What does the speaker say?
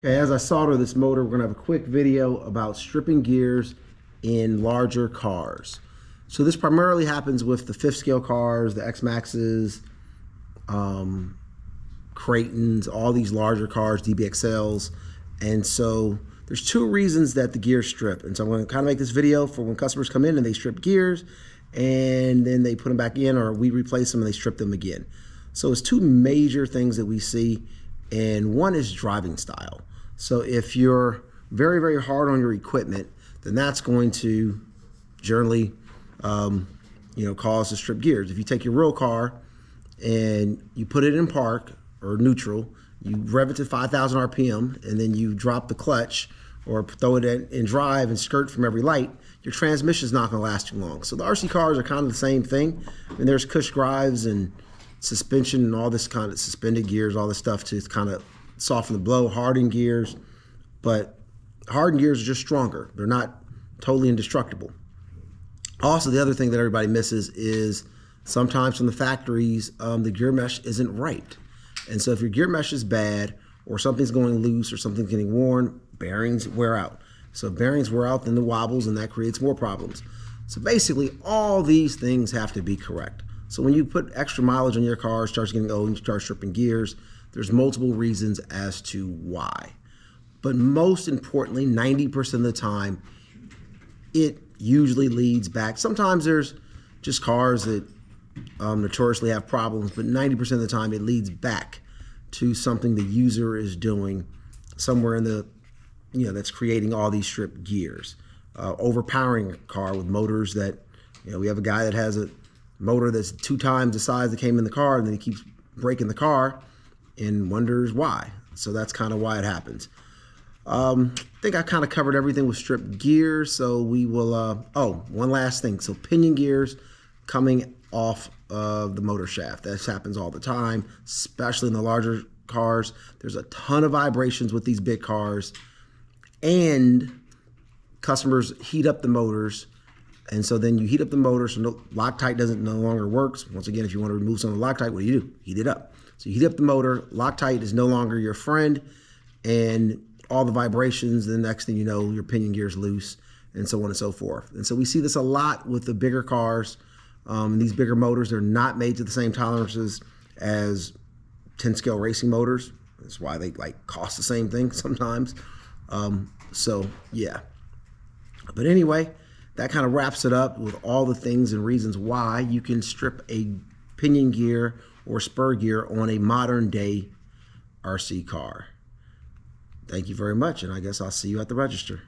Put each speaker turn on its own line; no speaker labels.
Okay, as I solder this motor, we're gonna have a quick video about stripping gears in larger cars. So this primarily happens with the 5th scale cars, the X-Maxes, Creightons, all these larger cars, DBXLs. And so there's two reasons that the gears strip. And so I'm gonna kind of make this video for when customers come in and they strip gears and then they put them back in, or we replace them and they strip them again. So it's two major things that we see, and one is driving style. So if you're very, very hard on your equipment, then that's going to generally, cause to strip gears. If you take your real car and you put it in park or neutral, you rev it to 5,000 RPM, and then you drop the clutch or throw it in drive and skirt from every light, your transmission is not going to last too long. So the RC cars are kind of the same thing. I mean, there's cush drives and suspension and all this kind of suspended gears, all this stuff to kind of soften the blow, hardened gears, but hardened gears are just stronger. They're not totally indestructible. Also, the other thing that everybody misses is sometimes from the factories, the gear mesh isn't right. And so if your gear mesh is bad, or something's going loose, or something's getting worn, bearings wear out. So if bearings wear out, then the wobbles, and that creates more problems. So basically, all these things have to be correct. So when you put extra mileage on your car, starts getting old, and you start stripping gears, there's multiple reasons as to why. But most importantly, 90% of the time, it usually leads back. Sometimes there's just cars that notoriously have problems, but 90% of the time it leads back to something the user is doing somewhere in the, that's creating all these stripped gears. Overpowering a car with motors that, we have a guy that has a motor that's 2 times the size that came in the car, and then he keeps breaking the car and wonders why. So that's kind of why it happens. I think I kind of covered everything with stripped gears, so we will, one last thing. So pinion gears coming off of the motor shaft. This happens all the time, especially in the larger cars. There's a ton of vibrations with these big cars, and customers heat up the motors. And so then you heat up the motor, so Loctite no longer works. Once again, if you want to remove some of the Loctite, what do? Heat it up. So you heat up the motor, Loctite is no longer your friend, and all the vibrations, the next thing you know, your pinion gear's loose, and so on and so forth. And so we see this a lot with the bigger cars. These bigger motors, they're not made to the same tolerances as 10 scale racing motors. That's why they cost the same thing sometimes. So yeah. But anyway, that kind of wraps it up with all the things and reasons why you can strip a pinion gear or spur gear on a modern day RC car. Thank you very much, and I guess I'll see you at the register.